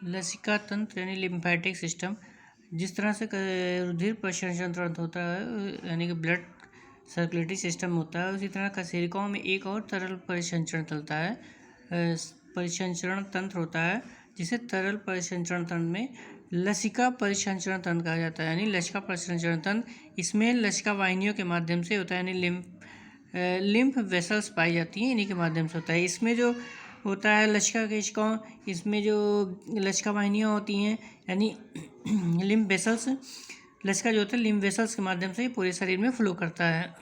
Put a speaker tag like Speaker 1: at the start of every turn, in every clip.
Speaker 1: लसिका तंत्र यानी lymphatic system, जिस तरह से रुधिर परिसंचरण तंत्र होता है यानी कि ब्लड सर्कुलेटरी सिस्टम होता है, उसी तरह कशेरुकाओं में एक और तरल परिसंचरण तंत्र है, परिसंचरण तंत्र होता है, जिसे तरल परिसंचरण तंत्र में लसिका परिसंचरण तंत्र कहा जाता है। यानी लसिका परिसंचरण तंत्र, इसमें लसिका वाहिनियों के माध्यम से होता है, यानी लिम्फ वेसल्स पाई जाती हैं, इन्हीं के माध्यम से होता है। इसमें जो होता है लसिका केशिकाओं, इसमें जो लसिका वाहिनियाँ होती हैं यानी लिम्फ वेसल्स, लसिका जो होता है लिम्फ वेसल्स के माध्यम से पूरे शरीर में फ्लो करता है।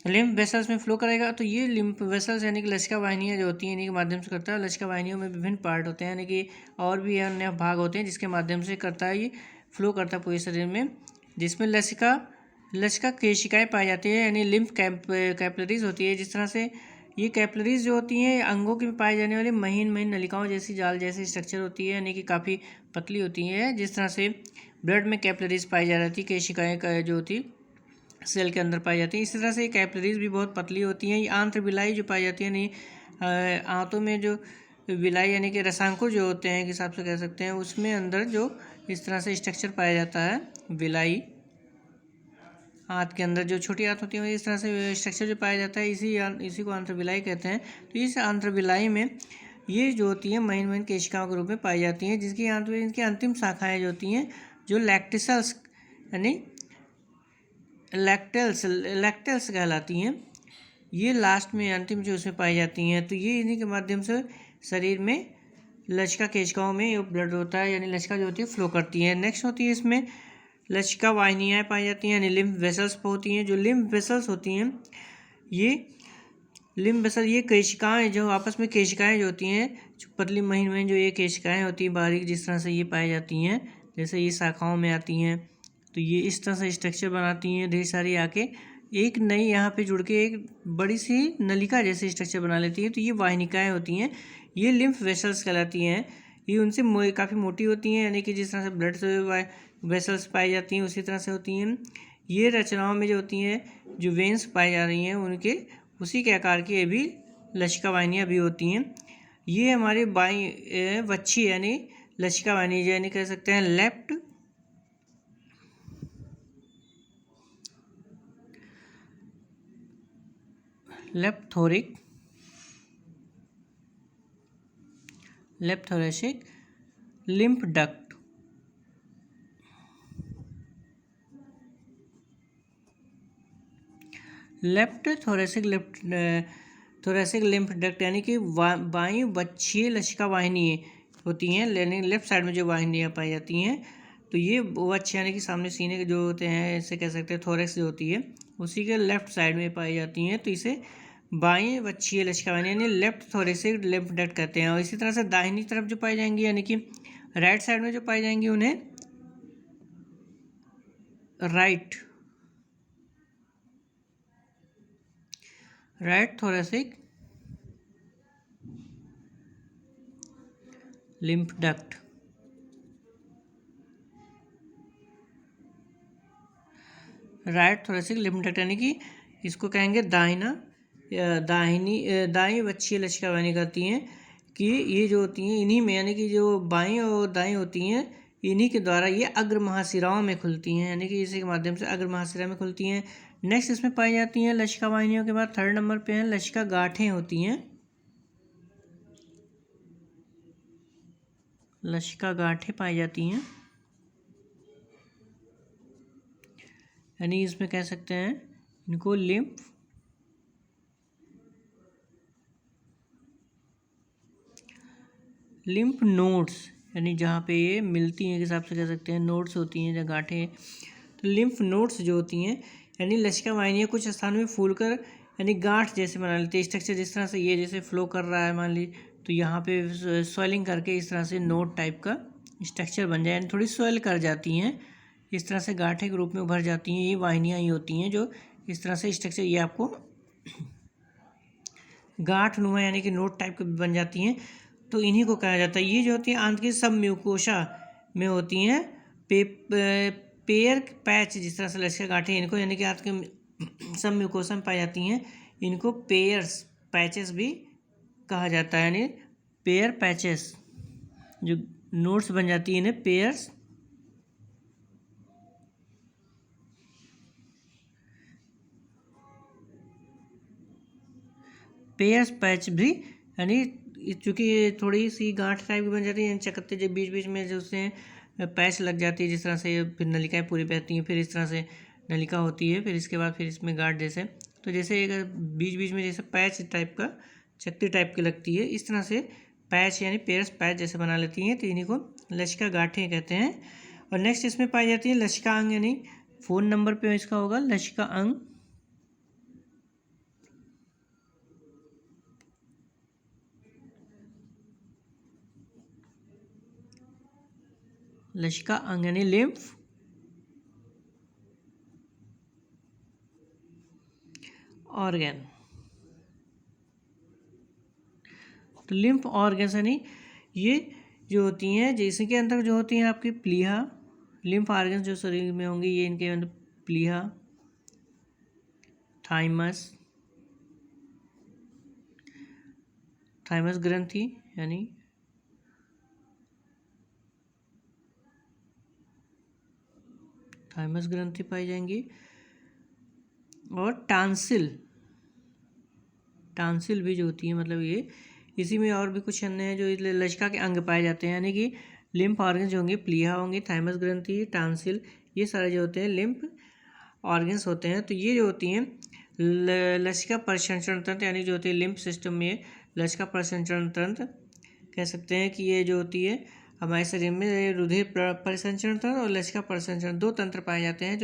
Speaker 1: लिम्फ वेसल्स में फ्लो करेगा तो ये लिम्फ वेसल्स यानी कि लसिका वाहिनियाँ जो होती हैं इन्हीं के माध्यम से करता है। लसिका वाहिनियों में विभिन्न पार्ट होते हैं, यानी कि और भी अन्य भाग होते हैं जिसके माध्यम से करता है, ये फ्लो करता है पूरे शरीर में, जिसमें लसिका केशिकाएँ पाई जाती है, यानी लिम्फ कैपिलरीज होती है। जिस तरह से ये कैपिलरीज जो होती हैं अंगों में पाई जाने वाली महीन महीन नलिकाओं जैसी जाल जैसी स्ट्रक्चर होती है, यानी कि काफ़ी पतली होती है। जिस तरह से ब्लड में कैपिलरीज पाई जा रही थी, केशिकाएँ का जो होती सेल के अंदर पाई जाती है, इसी तरह से कैपिलरीज भी बहुत पतली होती हैं। ये आंत्र विलाई जो पाई जाती है, नहीं आंतों में जो विलाई यानी कि रसांकुर जो होते हैं, एक हिसाब से कह सकते हैं, उसमें अंदर जो इस तरह से स्ट्रक्चर पाया जाता है, विलाई आंत के अंदर जो छोटी आंत होती है इस तरह से स्ट्रक्चर जो पाया जाता है, इसी को आंत्रविलाई कहते हैं। तो इस आंत्रविलाई में ये जो होती है महीन महीन केशिकाओं के रूप में पाई जाती हैं, जिसकी इनकी अंतिम शाखाएं जो होती हैं जो लैक्टिसल्स यानी लैक्टेल्स कहलाती हैं, ये लास्ट में अंतिम जो उसमें पाई जाती हैं। तो ये इन्हीं के माध्यम से शरीर में लसिका केशिकाओं में ब्लड होता है, यानी लसिका जो होती है फ्लो करती है। नेक्स्ट होती है इसमें लसिका वाहिनियाँ पाई जाती हैं, यानी लिम्फ वेसल्स होती हैं। जो लिम्फ वेसल्स होती हैं, ये लिम्फ वेसल ये केशिकाएँ जो आपस में केशिकाएँ जो होती हैं, जो पतली महीन महीन जो ये केशिकाएँ होती हैं बारीक, जिस तरह से ये पाई जाती हैं, जैसे ये शाखाओं में आती हैं, तो ये इस तरह से स्ट्रक्चर बनाती हैं ढेर सारी आके, एक नई यहाँ पे जुड़ के एक बड़ी सी नलिका जैसी स्ट्रक्चर बना लेती है। तो ये वाहिनिकाएँ होती हैं, ये लिम्फ वेसल्स कहलाती हैं। ये उनसे काफ़ी मोटी होती हैं, यानी कि जिस तरह से ब्लड से वेसल्स पाई जाती हैं उसी तरह से होती हैं। ये रचनाओं में जो होती हैं, जो वेंस पाई जा रही हैं, उनके उसी के आकार की ये भी लसिका वाहिनियाँ भी होती हैं। ये हमारी बाई वच्छी यानी लसिका वाहिनी यानी कह सकते हैं left thoracic lymph duct. Left thoracic lymph duct यानी कि बाईं वच्छीय लसिका वाहिनी होती हैं, यानी लेफ्ट साइड में जो वाहिनियाँ पाई जाती हैं। तो ये वक्ष यानी कि सामने सीने के जो होते हैं, इसे कह सकते हैं थोरेक्स जो होती है, उसी के लेफ्ट साइड में पाई जाती हैं। तो इसे बाईं वच्छीय लसिका वाहिनी यानी लेफ्ट थोरेसिक लिम्फ डक्ट कहते हैं। और इसी तरह से दाहिनी तरफ जो पाई जाएंगी यानी कि राइट साइड में जो पाई जाएंगी उन्हें right thoracic lymph duct. Right thoracic lymph duct यानी कि इसको कहेंगे दाईं वच्छीय लसिका वाहिनी करती हैं, कि ये जो होती हैं इन्हीं में, यानी कि जो बाईं और दाईं होती हैं, इन्हीं के द्वारा ये अग्र महाशिराओं में खुलती हैं, यानी कि इसी के माध्यम से अग्र महाशिरा में खुलती हैं। नेक्स्ट इसमें पाई जाती हैं लसिका वाहिनियों के बाद थर्ड नंबर पे हैं लसिका गांठें होती हैं। लसिका गांठें पाई जाती हैं, यानी इसमें कह सकते हैं इनको लिम्फ नोड्स, यानी जहाँ पे ये मिलती हैं, के हिसाब से कह सकते हैं नोड्स होती हैं, जहाँ गांठें। तो लिम्फ नोड्स जो होती हैं, यानी लसिका वाहिनियाँ कुछ स्थानों में फूलकर यानी गांठ जैसे बना लेती है स्ट्रक्चर। जिस तरह से ये जैसे फ्लो कर रहा है मान ली, तो यहाँ पे स्वेलिंग करके इस तरह से नोड टाइप का स्ट्रक्चर बन जाए, यानी थोड़ी स्वेल कर जाती हैं, इस तरह से गांठे के रूप में उभर जाती हैं। ये वाहिनियाँ ही होती हैं जो इस तरह से स्ट्रक्चर, ये आपको गांठ नुमा यानी कि नोट टाइप की बन जाती हैं। तो इन्हीं को कहा जाता है। ये जो होती है आंत की सब म्यूकोसा में होती हैं, पेयर पैच, जिस तरह से लसिका गांठें इनको यानी कि आंत के सब म्यूकोसा में पाई जाती हैं, इनको पैचेस भी कहा जाता है, यानी पेयर पैचेस जो नोड्स बन जाती है इन्हें पेयर्स पैच भी, यानी चूँकि ये थोड़ी सी गांठ टाइप की बन जाती है, चकत्ते जो बीच बीच में जो उससे पैच लग जाती है, जिस तरह से फिर नलिकाएं पूरी बहती हैं, फिर इस तरह से नलिका होती है, फिर इसके बाद फिर इसमें गांठ जैसे, तो जैसे एक बीच बीच में जैसे पैच टाइप का चकत्ती टाइप की लगती है, इस तरह से पैच यानी पेयर्स पैच जैसे बना लेती हैं, तो इन्हीं को लसिका गांठें कहते हैं। और नेक्स्ट इसमें पाई जाती है लसिका अंग, यानी फ़ोन नंबर पे इसका होगा लसिका अंग। लसिका अंग यानी लिम्फ ऑर्गन। तो लिम्फ ऑर्गन्स यानी ये जो होती हैं, जैसे के अंदर जो होती हैं आपकी प्लीहा, लिम्फ ऑर्गन्स जो शरीर में होंगे ये इनके अंदर प्लीहा, थाइमस, थाइमस ग्रंथि यानी थाइमस ग्रंथि पाई जाएंगी, और टांसिल, टांसिल भी जो होती है, मतलब ये इसी में और भी कुछ अन्य है जो लसिका के अंग पाए जाते हैं, यानी कि लिम्फ ऑर्गन्स जो होंगे प्लीहा होंगे, थाइमस ग्रंथि, टांसिल, ये सारे जो होते हैं लिम्फ ऑर्गन्स होते हैं। तो ये जो होती हैं लसिका परिसंचरण तंत्र, यानी जो होती है लिम्फ सिस्टम में लसिका परिसंचरण तंत्र, कह सकते हैं कि ये जो होती है हमारे शरीर में रुधिर परिसंचरण तंत्र और लसिका परिसंचरण दो तंत्र पाए जाते हैं।